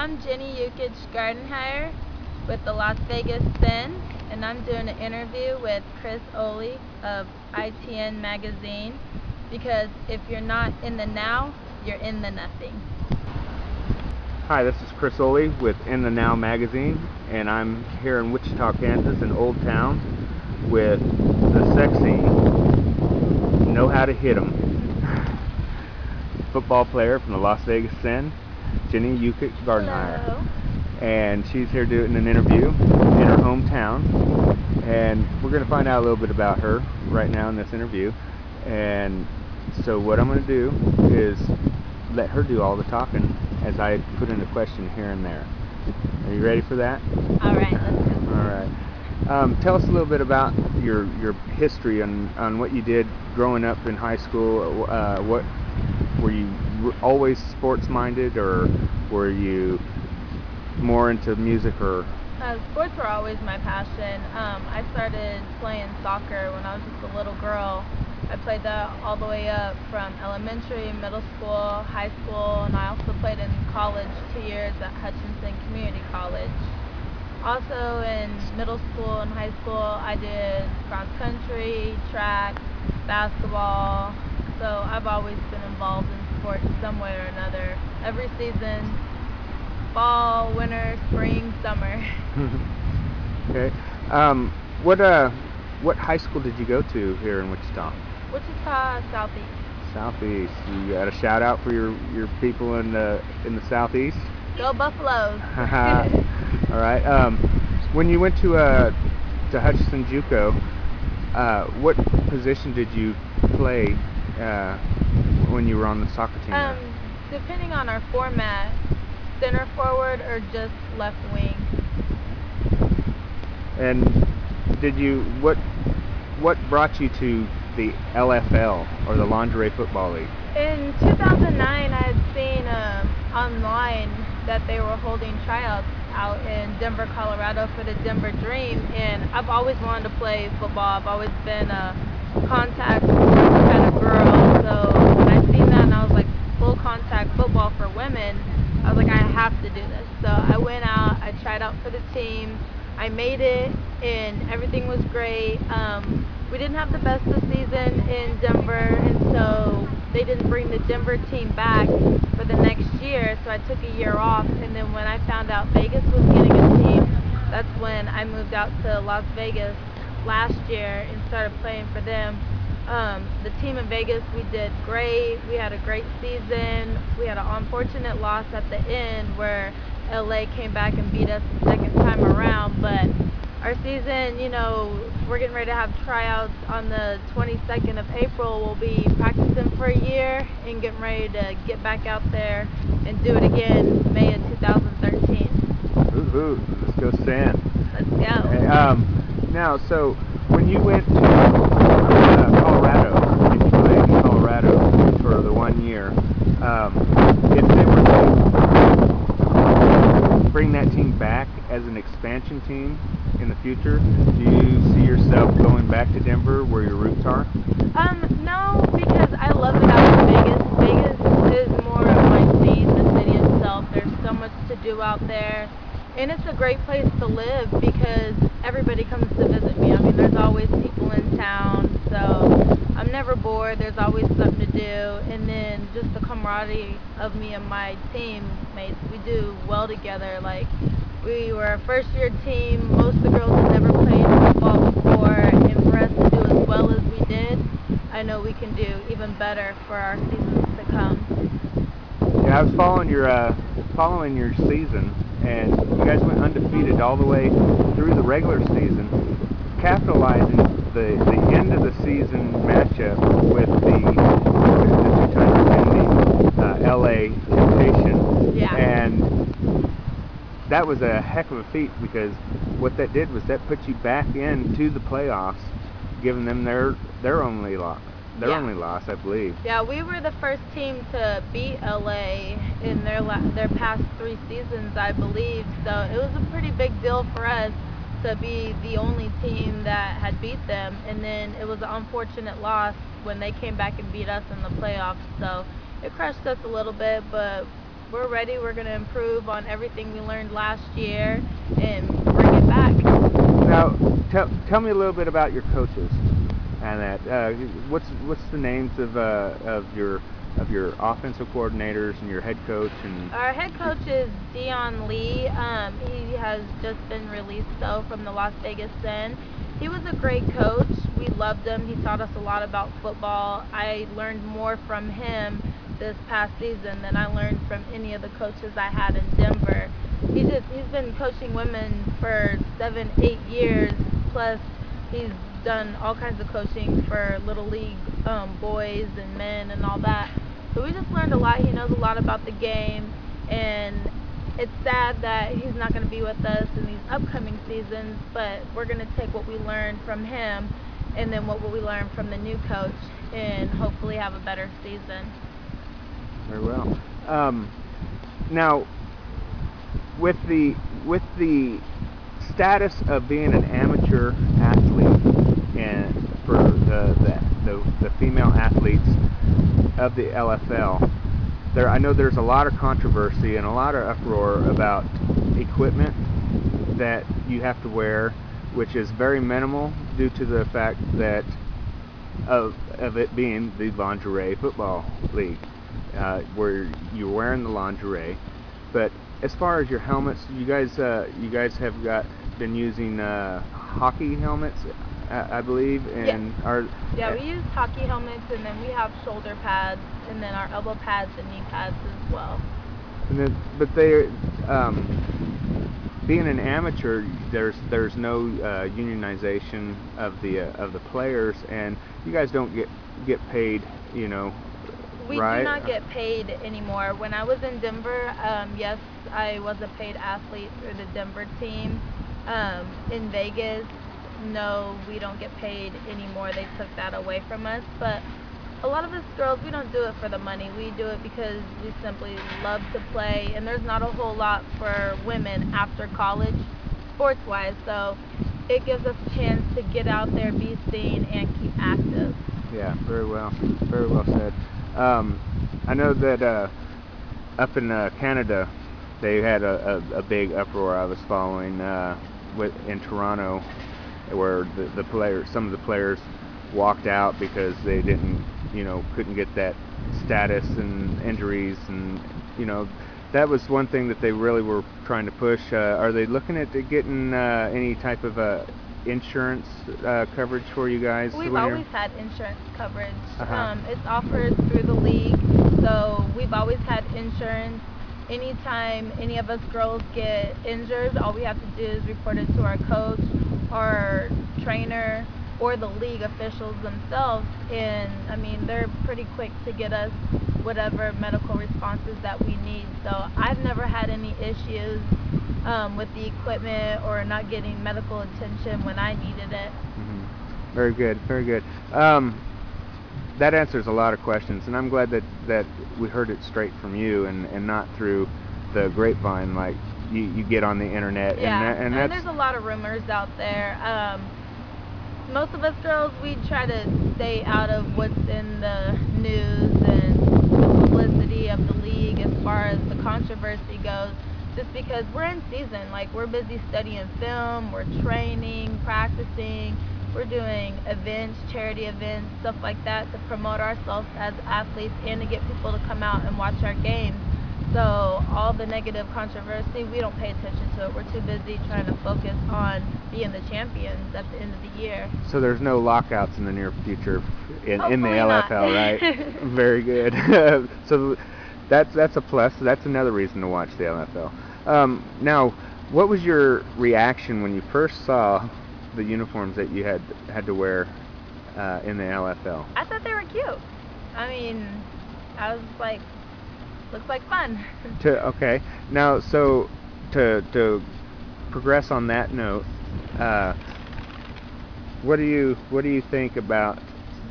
I'm Jenny Yukich-Gardenhire with the Las Vegas Sin, and I'm doing an interview with Chris Oley of ITN Magazine, because if you're not in the now, you're in the nothing. Hi, this is Chris Oley with In the Now magazine, and I'm here in Wichita, Kansas, in Old Town, with the sexy, know how to hit 'em football player from the Las Vegas Sin, Jenny Yukich-Gardenhire. Hello. And she's here doing an interview in her hometown, and we're going to find out a little bit about her right now in this interview. And so what I'm going to do is let her do all the talking as I put in a question here and there. Are you ready for that? All right, let's go. All right. Tell us a little bit about your history on what you did growing up in high school. What were you always sports minded, or were you more into music? Or Sports were always my passion. I started playing soccer when I was just a little girl. I played that all the way up from elementary, middle school, high school, and I also played in college 2 years at Hutchinson Community College. Also in middle school and high school, I did cross country, track, basketball. So I've always been involved in sports some way or another. Every season, fall, winter, spring, summer. Okay. What high school did you go to here in Wichita? Wichita Southeast. Southeast. You got a shout out for your people in the Southeast? Go Buffaloes. All right. When you went to Hutchinson JUCO, what position did you play when you were on the soccer team? Depending on our format, center forward or just left wing. And what brought you to the LFL, or the Lingerie Football League? In 2009, I had seen online that they were holding tryouts out in Denver, Colorado for the Denver Dream, and I've always wanted to play football. I've always been a contact kind of girl, so when I seen that and I was like, full contact football for women, I was like, I have to do this. So I went out, I tried out for the team, I made it, and everything was great. We didn't have the best of season in Denver, and so they didn't bring the Denver team back for the next year, so I took a year off. And then when I found out Vegas was getting a team, that's when I moved out to Las Vegas last year and started playing for them. The team in Vegas, we did great. We had a great season. We had an unfortunate loss at the end where LA came back and beat us the second time around, but our season, we're getting ready to have tryouts on the 22nd of April. We'll be practicing for a year and getting ready to get back out there and do it again May of 2013. Ooh, let's go San. Let's go. Okay, now, so when you went to Colorado, and you played in Colorado for the 1 year, if they were to bring that team back as an expansion team in the future, do you see yourself going back to Denver where your roots are? No, because I love it out in Vegas. Vegas is more of my scene, the city itself. There's so much to do out there, and it's a great place to live because everybody comes to visit me. I mean, there's always people in town, so I'm never bored. There's always something to do, and then just the camaraderie of me and my teammates. We do well together. Like, we were a first-year team. Most of the girls had never played football before, and for us to do as well as we did, I know we can do even better for our seasons to come. Yeah, I was following your season, and you guys went undefeated all the way through the regular season, capitalizing the end of the season matchup with the 2 times defending LA Temptation. Yeah. And that was a heck of a feat, because what that did was that put you back into the playoffs, giving them their only loss. Only loss, I believe. Yeah, we were the first team to beat LA in their past 3 seasons, I believe. So it was a pretty big deal for us to be the only team that had beat them. And then it was an unfortunate loss when they came back and beat us in the playoffs. So it crushed us a little bit, but we're ready. We're going to improve on everything we learned last year and bring it back. Now, tell me a little bit about your coaches and that. What's the names of your offensive coordinators and your head coach and? Our head coach is Dion Lee. He has just been released though from the Las Vegas Sun. He was a great coach. We loved him. He taught us a lot about football. I learned more from him this past season than I learned from any of the coaches I had in Denver. He's been coaching women for 7-8 years, plus he's done all kinds of coaching for little league boys and men and all that. So we just learned a lot. He knows a lot about the game, and it's sad that he's not going to be with us in these upcoming seasons, but we're going to take what we learned from him and then what we learned from the new coach and hopefully have a better season. Very well. Now, with the status of being an amateur athlete and for the female athletes of the LFL, I know there's a lot of controversy and a lot of uproar about equipment that you have to wear, which is very minimal due to the fact that of it being the lingerie football league, where you're wearing the lingerie. But as far as your helmets, you guys have been using hockey helmets, I believe, and we use hockey helmets, and then we have shoulder pads, and then our elbow pads and knee pads as well. And then, but they, being an amateur, there's no unionization of the players, and you guys don't get paid, you know. We right? do not get paid anymore. When I was in Denver, yes, I was a paid athlete through the Denver team. In Vegas, no, we don't get paid anymore. They took that away from us. But a lot of us girls, we don't do it for the money. We do it because we simply love to play. And there's not a whole lot for women after college, sports-wise. So it gives us a chance to get out there, be seen, and keep active. Yeah, very well said. I know that up in Canada, they had a big uproar I was following in Toronto, where some of the players walked out because they couldn't get that status and injuries, and that was one thing that they really were trying to push. Are they looking at getting any type of insurance coverage for you guys? We've always had insurance coverage. It's offered through the league, so we've always had insurance. Anytime any of us girls get injured, all we have to do is report it to our coach, our trainer, or the league officials themselves, and I mean, they're pretty quick to get us whatever medical responses that we need. So I've never had any issues with the equipment or not getting medical attention when I needed it. Mm-hmm. Very good. That answers a lot of questions, and I'm glad that we heard it straight from you and not through the grapevine like you get on the internet. Yeah, and there's a lot of rumors out there. Most of us girls, we try to stay out of what's in the news and the publicity of the league as far as the controversy goes, just because we're in season. Like, we're busy studying film, we're training, practicing, we're doing events, charity events, stuff like that to promote ourselves as athletes and to get people to come out and watch our games. So all the negative controversy, we don't pay attention to it. We're too busy trying to focus on being the champions at the end of the year. So there's no lockouts in the near future in the LFL, right? Very good. So that's a plus. That's another reason to watch the LFL. Now, what was your reaction when you first saw the uniforms that you had to wear in the LFL? I thought they were cute. I mean, I was like, looks like fun. Okay. Now, so to progress on that note, what do you think about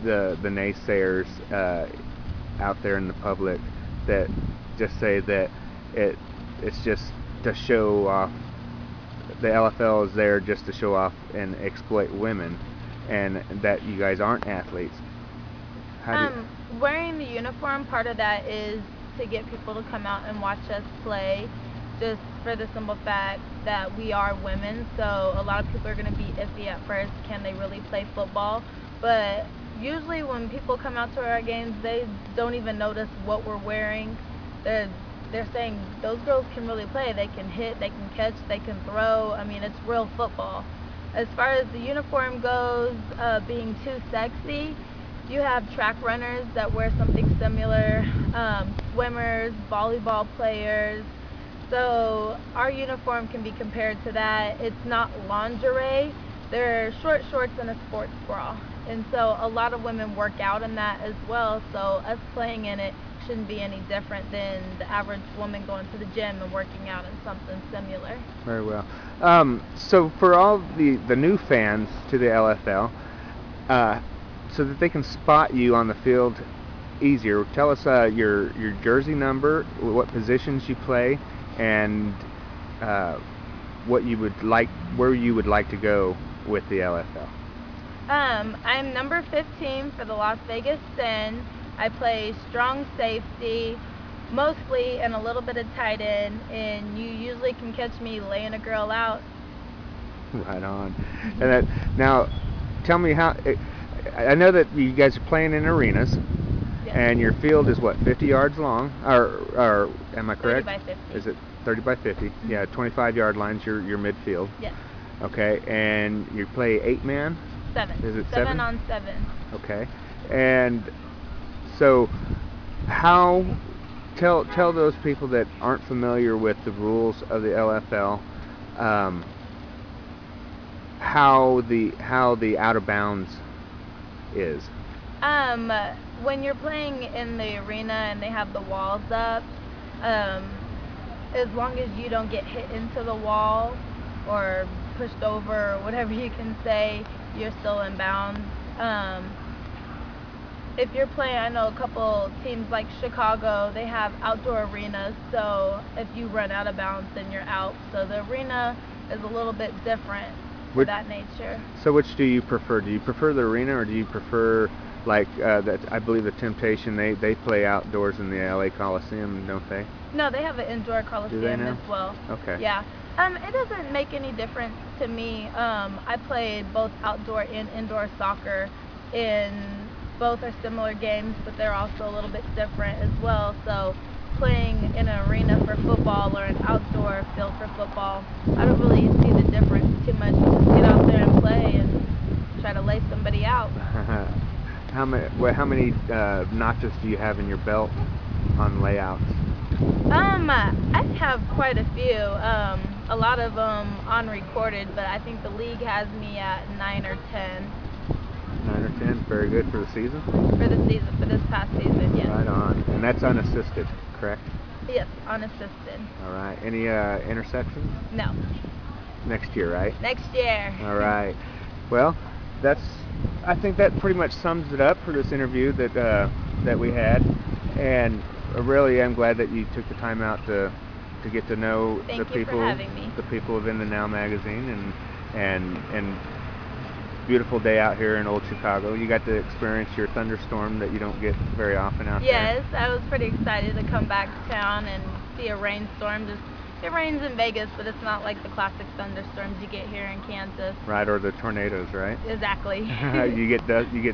the naysayers out there in the public that just say that it's just to show off? The LFL is there just to show off and exploit women, and that you guys aren't athletes. Wearing the uniform, part of that is to get people to come out and watch us play, just for the simple fact that we are women. So a lot of people are going to be iffy at first. Can they really play football? But usually when people come out to our games, they don't even notice what we're wearing. They're saying those girls can really play. They can hit, they can catch, they can throw. I mean, it's real football. As far as the uniform goes, being too sexy, you have track runners that wear something similar, swimmers, volleyball players. So our uniform can be compared to that. It's not lingerie. They're short shorts and a sports bra. And so a lot of women work out in that as well. So us playing in it shouldn't be any different than the average woman going to the gym and working out in something similar. Very well. So for all the new fans to the LFL, so that they can spot you on the field easier, tell us your jersey number, what positions you play, and what you would like, where you would like to go with the LFL. I'm number 15 for the Las Vegas Sin. I play strong safety, mostly, and a little bit of tight end, and you usually can catch me laying a girl out. Right on. And now, tell me how. I know that you guys are playing in arenas, Yes. and your field is what, 50 yards long, or am I correct? 30 by 50. Is it 30 by 50? Mm-hmm. Yeah, 25-yard lines. Your midfield. Yes. Okay, and you play 8-man. 7. Is it 7 on 7? Okay, and so tell those people that aren't familiar with the rules of the LFL, how the out of bounds is. When you're playing in the arena and they have the walls up, as long as you don't get hit into the wall or pushed over or whatever you can say, you're still in bounds. If you're playing, I know a couple teams like Chicago, they have outdoor arenas, so if you run out of bounds, then you're out. So the arena is a little bit different for that nature. So which do you prefer? Do you prefer the arena, or do you prefer, like, that? I believe the Temptation, they play outdoors in the LA Coliseum, don't they? No, they have an indoor Coliseum as well. Okay. Yeah. It doesn't make any difference to me. I played both outdoor and indoor soccer, and both are similar games, but they're also a little bit different as well. So playing in an arena for football or an outdoor field for football, I don't really see the difference too much. Just get out there and play and try to lay somebody out. How many notches do you have in your belt on layouts? I have quite a few. A lot of them unrecorded, but I think the league has me at 9 or 10. 9 or 10, very good for the season? For the season, for this past season, yes. Right on. And that's unassisted, correct? Yes, unassisted. All right. Any interceptions? No. Next year, right? Next year. All right. Well, I think that pretty much sums it up for this interview that we had, and I really am glad that you took the time out to get to know Thank the you people, for having me. the people of In the Now magazine, and beautiful day out here in Old Chicago. You got to experience your thunderstorm that you don't get very often out there. Yes, I was pretty excited to come back to town and see a rainstorm. It rains in Vegas, but it's not like the classic thunderstorms you get here in Kansas. Right, or the tornadoes, right? Exactly. You get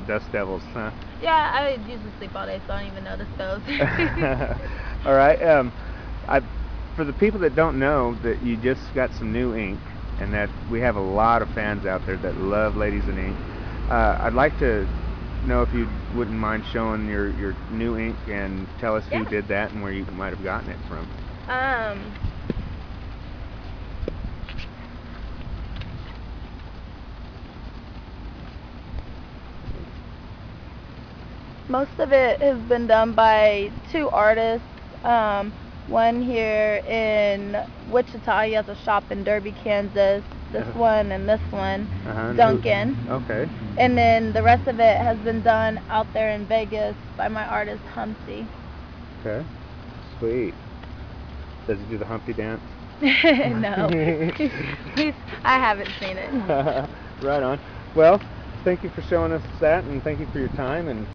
dust devils, huh? Yeah, I usually sleep all day, so I don't even notice those. All right. For the people that don't know, that you just got some new ink, and that we have a lot of fans out there that love Ladies in Ink. I'd like to know if you wouldn't mind showing your new ink and tell us who did that and where you might have gotten it from. Most of it has been done by 2 artists. One here in Wichita, he has a shop in Derby, Kansas. This one and this one, Duncan. Okay. And then the rest of it has been done out there in Vegas by my artist Humpty. Okay. Sweet. Does he do the Humpty dance? No. I haven't seen it. Right on. Well, thank you for showing us that, and thank you for your time. And